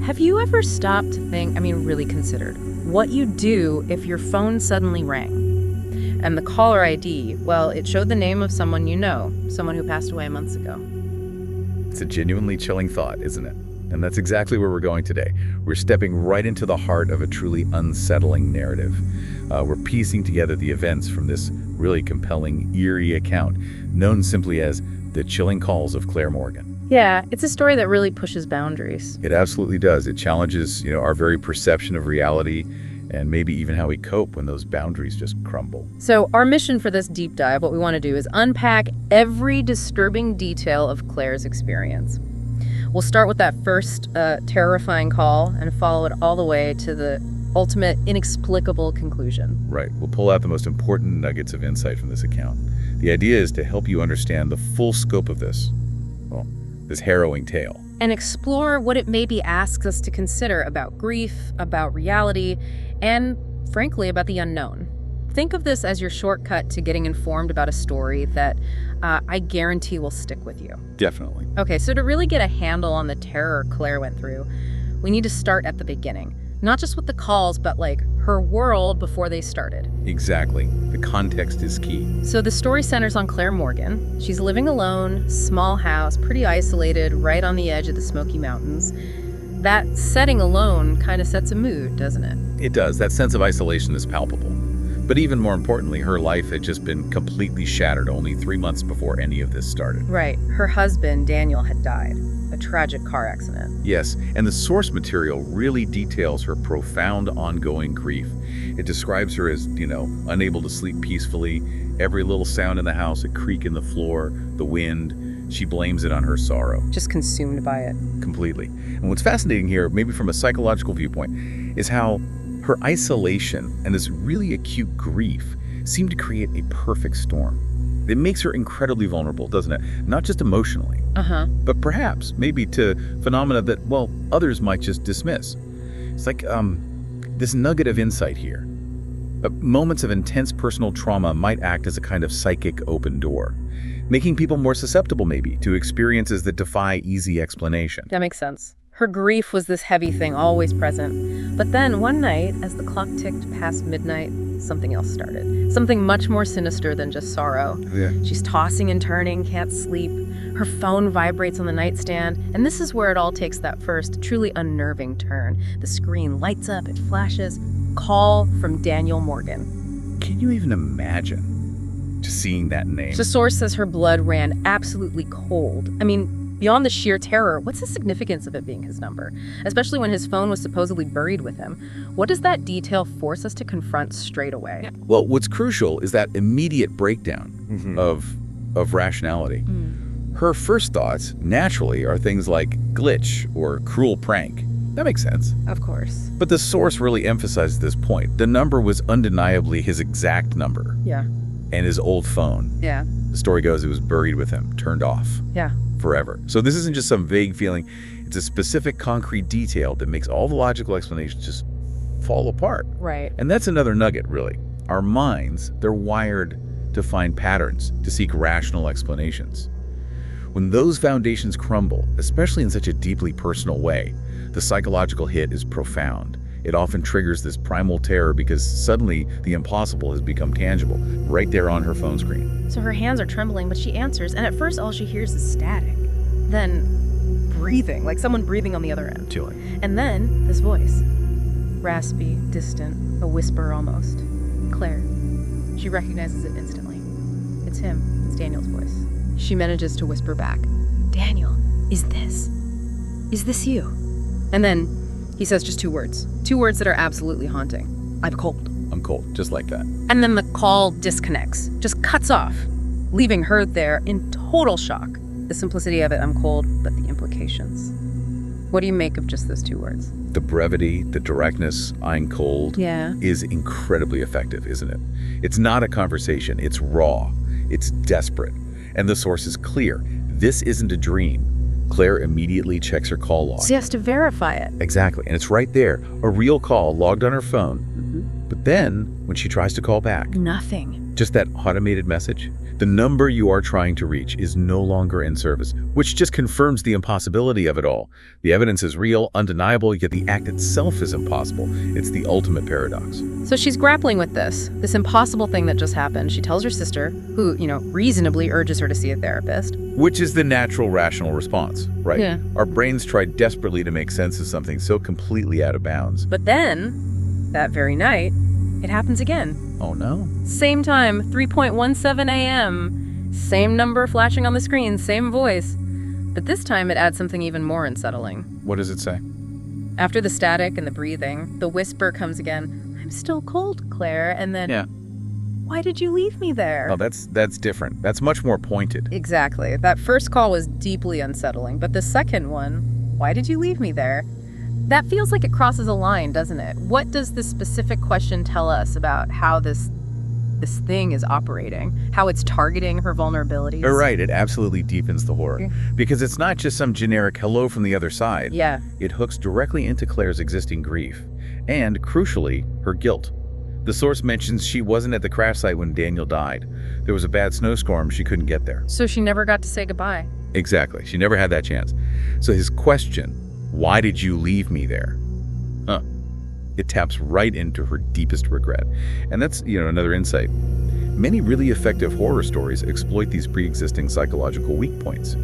Have you ever stopped to think, really considered, what you'd do if your phone suddenly rang? And the caller ID, well, it showed the name of someone you know, someone who passed away months ago. It's a genuinely chilling thought, isn't it? And that's exactly where we're going today. We're stepping right into the heart of a truly unsettling narrative. We're piecing together the events from this really compelling, eerie account, known simply as The Chilling Calls of Claire Morgan. Yeah, it's a story that really pushes boundaries. It absolutely does. It challenges, our very perception of reality and maybe even how we cope when those boundaries just crumble. So our mission for this deep dive, what we want to do is unpack every disturbing detail of Claire's experience. We'll start with that first terrifying call and follow it all the way to the ultimate inexplicable conclusion. Right. We'll pull out the most important nuggets of insight from this account. The idea is to help you understand the full scope of this harrowing tale. And explore what it maybe asks us to consider about grief, about reality, and frankly, about the unknown. Think of this as your shortcut to getting informed about a story that I guarantee will stick with you. Definitely. Okay, so to really get a handle on the terror Claire went through, we need to start at the beginning. Not just with the calls, but her world before they started. Exactly. The context is key. So the story centers on Claire Morgan. She's living alone, small house, pretty isolated, right on the edge of the Smoky Mountains. That setting alone kind of sets a mood, doesn't it? It does. That sense of isolation is palpable. But even more importantly, her life had just been completely shattered only 3 months before any of this started. Right. Her husband, Daniel, had died. A tragic car accident. Yes, and the source material really details her profound ongoing grief. It describes her as, unable to sleep peacefully, every little sound in the house, a creak in the floor, the wind. She blames it on her sorrow. Just consumed by it. Completely. And what's fascinating here, maybe from a psychological viewpoint, is how her isolation and this really acute grief seem to create a perfect storm. It makes her incredibly vulnerable, doesn't it? Not just emotionally, but perhaps maybe to phenomena that, others might just dismiss. It's like this nugget of insight here. Moments of intense personal trauma might act as a kind of psychic open door, making people more susceptible maybe to experiences that defy easy explanation. That makes sense. Her grief was this heavy thing, always present. But then one night, as the clock ticked past midnight, something else started. Something much more sinister than just sorrow. Yeah. She's tossing and turning, can't sleep. Her phone vibrates on the nightstand. And this is where it all takes that first, truly unnerving turn. The screen lights up, it flashes. Call from Daniel Morgan. Can you even imagine just seeing that name? The source says her blood ran absolutely cold. Beyond the sheer terror, what's the significance of it being his number? Especially when his phone was supposedly buried with him. What does that detail force us to confront straight away? Well, what's crucial is that immediate breakdown of rationality. Her first thoughts, naturally, are things like glitch or cruel prank. That makes sense. Of course. But the source really emphasizes this point. The number was undeniably his exact number. Yeah. And his old phone. Yeah. The story goes it was buried with him, turned off. Yeah. Forever. So this isn't just some vague feeling. It's a specific concrete detail that makes all the logical explanations just fall apart. Right. And that's another nugget, really. Our minds, they're wired to find patterns, to seek rational explanations. When those foundations crumble, especially in such a deeply personal way, the psychological hit is profound. It often triggers this primal terror because suddenly the impossible has become tangible, right there on her phone screen. So her hands are trembling, but she answers, and at first all she hears is static. Then breathing, like someone breathing on the other end. Chilling. And then this voice. Raspy, distant, a whisper almost. Claire. She recognizes it instantly. It's him. It's Daniel's voice. She manages to whisper back, Daniel, is this you? And then he says just 2 words. 2 words that are absolutely haunting. I'm cold. I'm cold, just like that. And then the call disconnects, just cuts off, leaving her there in total shock. The simplicity of it, I'm cold, but the implications. What do you make of just those 2 words? The brevity, the directness, I'm cold, Yeah. is incredibly effective, isn't it? It's not a conversation, it's raw, it's desperate, and the source is clear. This isn't a dream. Claire immediately checks her call log. So she has to verify it. Exactly, and it's right there, a real call logged on her phone. But then, when she tries to call back, Nothing. just that automated message, The number you are trying to reach is no longer in service, which just confirms the impossibility of it all. The evidence is real, undeniable, yet the act itself is impossible. It's the ultimate paradox. So she's grappling with this impossible thing that just happened. She tells her sister, who, reasonably urges her to see a therapist. Which is the natural, rational response, right? Yeah. Our brains try desperately to make sense of something so completely out of bounds. But then, that very night, it happens again. Oh no. Same time, 3:17 a.m. Same number flashing on the screen, same voice. But this time it adds something even more unsettling. What does it say? After the static and the breathing, the whisper comes again. I'm still cold, Claire. And then, Yeah. Why did you leave me there? Oh, that's different. That's much more pointed. Exactly. That first call was deeply unsettling. But the second one, why did you leave me there? That feels like it crosses a line, doesn't it? What does this specific question tell us about how this thing is operating, how it's targeting her vulnerabilities? You're right, it absolutely deepens the horror. Because it's not just some generic hello from the other side. Yeah. It hooks directly into Claire's existing grief. And, crucially, her guilt. The source mentions she wasn't at the crash site when Daniel died. There was a bad snowstorm, she couldn't get there. So she never got to say goodbye. Exactly, she never had that chance. So his question, why did you leave me there? It taps right into her deepest regret. And that's, another insight. Many really effective horror stories exploit these pre-existing psychological weak points.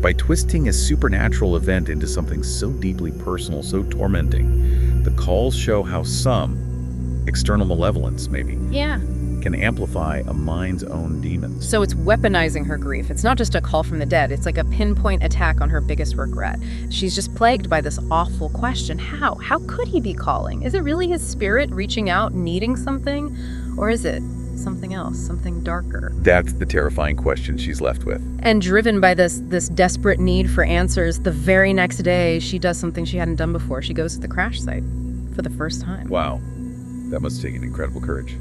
By twisting a supernatural event into something so deeply personal, so tormenting, the calls show how some, external malevolence maybe, Yeah. can amplify a mind's own demons. So it's weaponizing her grief. It's not just a call from the dead. It's like a pinpoint attack on her biggest regret. She's just plagued by this awful question. How? How could he be calling? Is it really his spirit reaching out, needing something? Or is it something else, something darker? That's the terrifying question she's left with. And driven by this desperate need for answers, the very next day, she does something she hadn't done before. She goes to the crash site for the first time. Wow, that must take an incredible courage.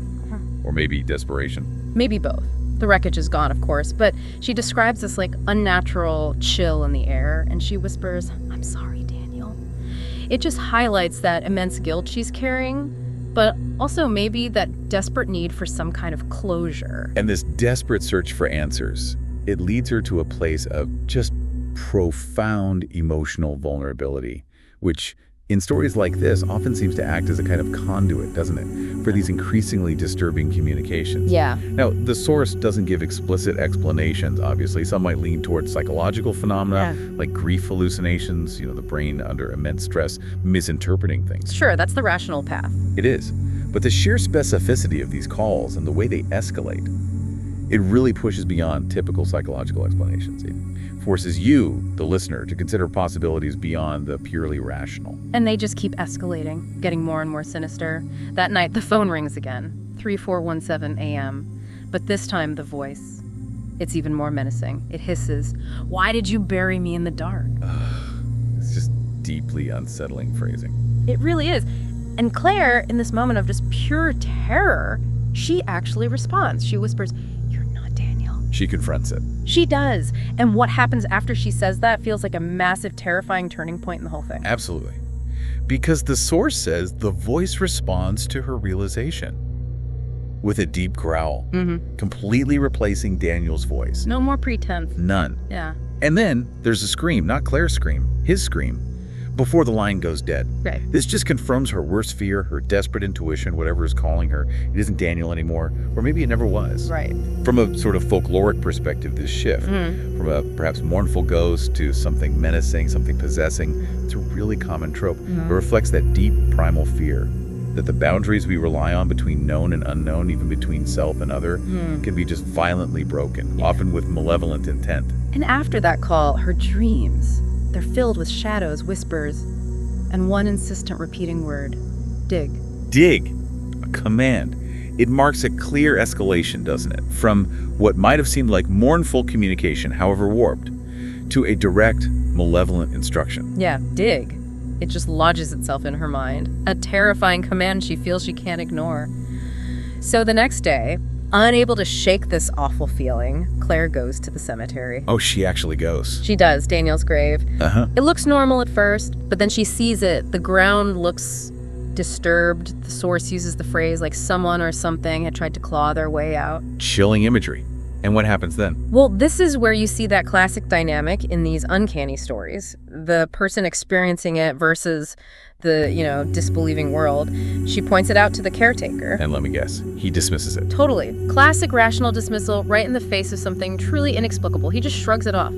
Or maybe desperation. Maybe both. The wreckage is gone, of course, but she describes this unnatural chill in the air, and she whispers, I'm sorry, Daniel. It just highlights that immense guilt she's carrying, but also maybe that desperate need for some kind of closure. And this desperate search for answers, it leads her to a place of just profound emotional vulnerability, which in stories like this often seems to act as a kind of conduit, doesn't it, for these increasingly disturbing communications. Yeah. Now, the source doesn't give explicit explanations, obviously. Some might lean towards psychological phenomena, like grief hallucinations, the brain under immense stress, misinterpreting things. Sure, that's the rational path. It is. But the sheer specificity of these calls and the way they escalate, it really pushes beyond typical psychological explanations. It forces you, the listener, to consider possibilities beyond the purely rational. And they just keep escalating, getting more and more sinister. That night, the phone rings again, 3:17 a.m. But this time, the voice, it's even more menacing. It hisses, why did you bury me in the dark? It's just deeply unsettling phrasing. It really is. And Claire, in this moment of just pure terror, she actually responds. She whispers, you're not Daniel. She confronts it. She does. And what happens after she says that feels like a massive, terrifying turning point in the whole thing. Absolutely. Because the source says the voice responds to her realization with a deep growl, completely replacing Daniel's voice. No more pretense. None. Yeah. And then there's a scream, not Claire's scream, his scream, before the line goes dead. Right. This just confirms her worst fear, her desperate intuition, whatever is calling her. It isn't Daniel anymore, or maybe it never was. Right. From a sort of folkloric perspective, this shift, from a perhaps mournful ghost to something menacing, something possessing, it's a really common trope. It reflects that deep primal fear that the boundaries we rely on between known and unknown, even between self and other, can be just violently broken, often with malevolent intent. And after that call, her dreams, they're filled with shadows, whispers, and one insistent repeating word, dig. Dig, a command. It marks a clear escalation, doesn't it? From what might have seemed like mournful communication, however warped, to a direct, malevolent instruction. Yeah, dig. It just lodges itself in her mind. A terrifying command she feels she can't ignore. So the next day, unable to shake this awful feeling, Claire goes to the cemetery. Oh, she actually goes. She does, Daniel's grave. Uh-huh. It looks normal at first, but then she sees it. The ground looks disturbed. The source uses the phrase like someone or something had tried to claw their way out. Chilling imagery. And what happens then? Well, this is where you see that classic dynamic in these uncanny stories. The person experiencing it versus the, disbelieving world. She points it out to the caretaker. And let me guess, he dismisses it. Totally. Classic rational dismissal right in the face of something truly inexplicable. He just shrugs it off.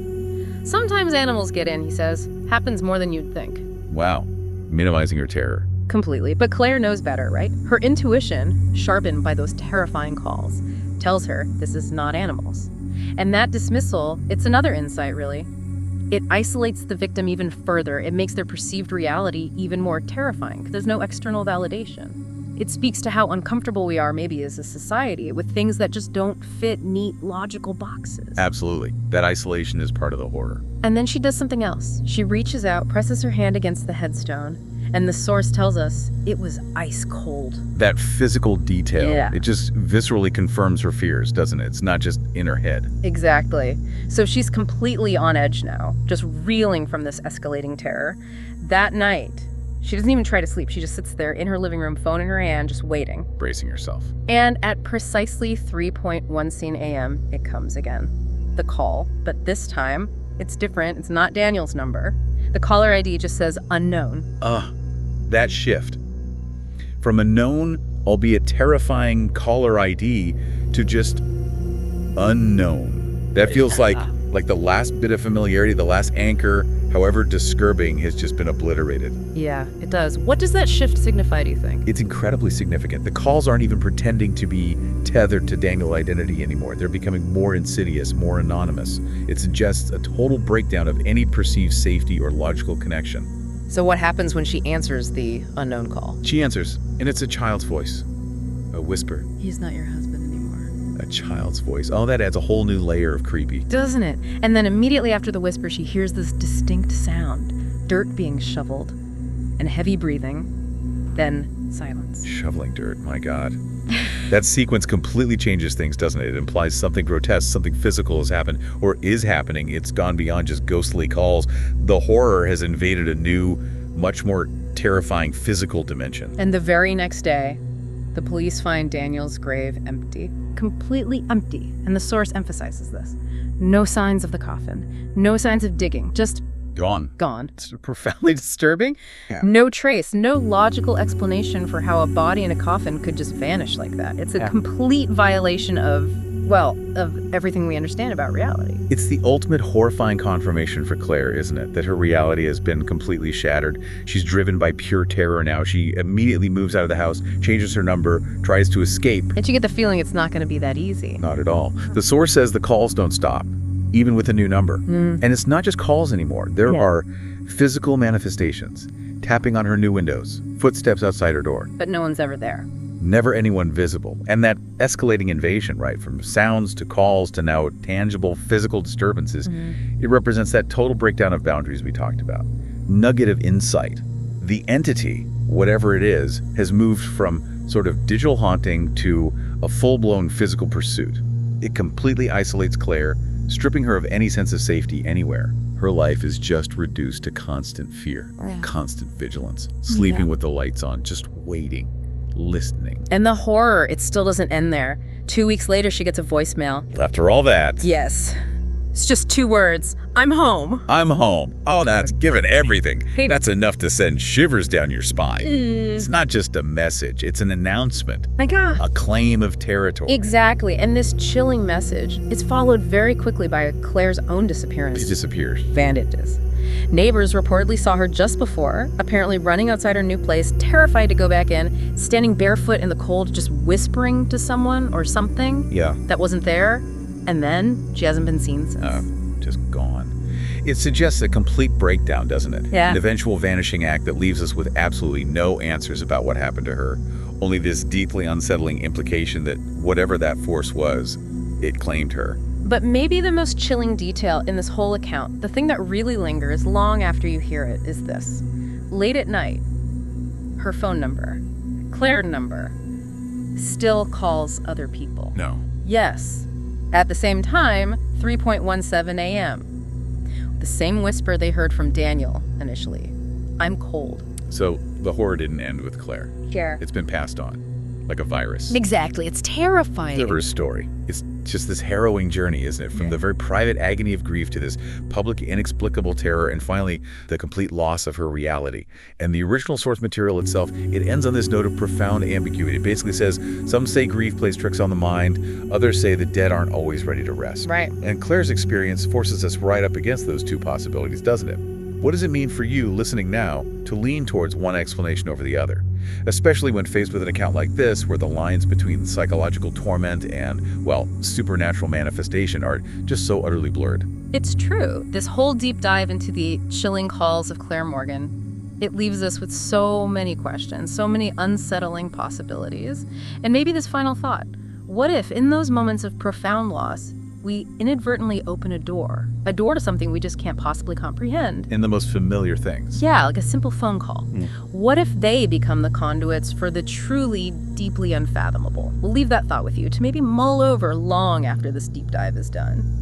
Sometimes animals get in, he says. Happens more than you'd think. Wow. Minimizing her terror. Completely. But Claire knows better, right? Her intuition, sharpened by those terrifying calls, tells her this is not animals. And that dismissal, it's another insight, really. It isolates the victim even further. It makes their perceived reality even more terrifying. There's no external validation. It speaks to how uncomfortable we are, maybe as a society, with things that just don't fit neat, logical boxes. Absolutely. That isolation is part of the horror. And then she does something else. She reaches out, presses her hand against the headstone, and the source tells us it was ice cold. That physical detail, Yeah. It just viscerally confirms her fears, doesn't it? It's not just in her head. Exactly. So she's completely on edge now, just reeling from this escalating terror. That night, she doesn't even try to sleep. She just sits there in her living room, phone in her hand, just waiting. Bracing herself. And at precisely 3:10 a.m., it comes again. The call, but this time, it's different. It's not Daniel's number. The caller ID just says unknown. That shift. From a known, albeit terrifying caller ID to just unknown. That feels like the last bit of familiarity, the last anchor, however disturbing, has just been obliterated. Yeah, it does. What does that shift signify, do you think? It's incredibly significant. The calls aren't even pretending to be tethered to Daniel identity anymore. They're becoming more insidious, more anonymous. It suggests a total breakdown of any perceived safety or logical connection. So what happens when she answers the unknown call? She answers, and it's a child's voice. A whisper. He's not your husband anymore. A child's voice. Oh, that adds a whole new layer of creepy. Doesn't it? And then immediately after the whisper, she hears this distinct sound. Dirt being shoveled and heavy breathing. Then silence. Shoveling dirt, my God. That sequence completely changes things, doesn't it? It implies something grotesque, something physical has happened, or is happening. It's gone beyond just ghostly calls. The horror has invaded a new, much more terrifying physical dimension. And the very next day, the police find Daniel's grave empty. Completely empty. And the source emphasizes this. No signs of the coffin. No signs of digging. Just Gone. gone. It's profoundly disturbing. Yeah. No trace, no logical explanation for how a body in a coffin could just vanish like that. It's a complete violation of everything we understand about reality. It's the ultimate horrifying confirmation for Claire, isn't it? That her reality has been completely shattered. She's driven by pure terror now. She immediately moves out of the house, changes her number, tries to escape. And you get the feeling it's not going to be that easy. Not at all. The source says the calls don't stop, even with a new number. And it's not just calls anymore. There are physical manifestations, tapping on her new windows, footsteps outside her door. But no one's ever there. Never anyone visible. And that escalating invasion, right, from sounds to calls to now tangible physical disturbances, it represents that total breakdown of boundaries we talked about. Nugget of insight. The entity, whatever it is, has moved from sort of digital haunting to a full-blown physical pursuit. It completely isolates Claire, stripping her of any sense of safety anywhere. Her life is just reduced to constant fear, constant vigilance, sleeping with the lights on, just waiting, listening. And the horror, it still doesn't end there. 2 weeks later, she gets a voicemail. After all that, Yes. It's just 2 words. I'm home. I'm home. Oh, that's given everything. Hey. That's enough to send shivers down your spine. It's not just a message, it's an announcement, My God. a claim of territory. Exactly. And this chilling message is followed very quickly by Claire's own disappearance. She disappears. Bandages. Neighbors reportedly saw her just before, apparently running outside her new place, terrified to go back in, standing barefoot in the cold, just whispering to someone or something Yeah. that wasn't there. And then she hasn't been seen since. Just gone. It suggests a complete breakdown, doesn't it? Yeah. An eventual vanishing act that leaves us with absolutely no answers about what happened to her. Only this deeply unsettling implication that whatever that force was, it claimed her. But maybe the most chilling detail in this whole account, the thing that really lingers long after you hear it, is this. Late at night, her phone number, Claire's number, still calls other people. No. Yes. At the same time, 3:17 a.m. The same whisper they heard from Daniel initially. I'm cold. So the horror didn't end with Claire. Sure. It's been passed on. like a virus. Exactly. It's terrifying. Her story. It's just this harrowing journey, isn't it? From the very private agony of grief to this public inexplicable terror and finally the complete loss of her reality. And the original source material itself, it ends on this note of profound ambiguity. It basically says, some say grief plays tricks on the mind, others say the dead aren't always ready to rest. Right. And Claire's experience forces us right up against those two possibilities, doesn't it? What does it mean for you, listening now, to lean towards one explanation over the other? Especially when faced with an account like this, where the lines between psychological torment and, well, supernatural manifestation are just so utterly blurred. It's true. This whole deep dive into the chilling calls of Claire Morgan, it leaves us with so many questions, so many unsettling possibilities. And maybe this final thought, what if in those moments of profound loss, we inadvertently open a door to something we just can't possibly comprehend? In the most familiar things. Yeah, like a simple phone call. What if they become the conduits for the truly, deeply unfathomable? We'll leave that thought with you to maybe mull over long after this deep dive is done.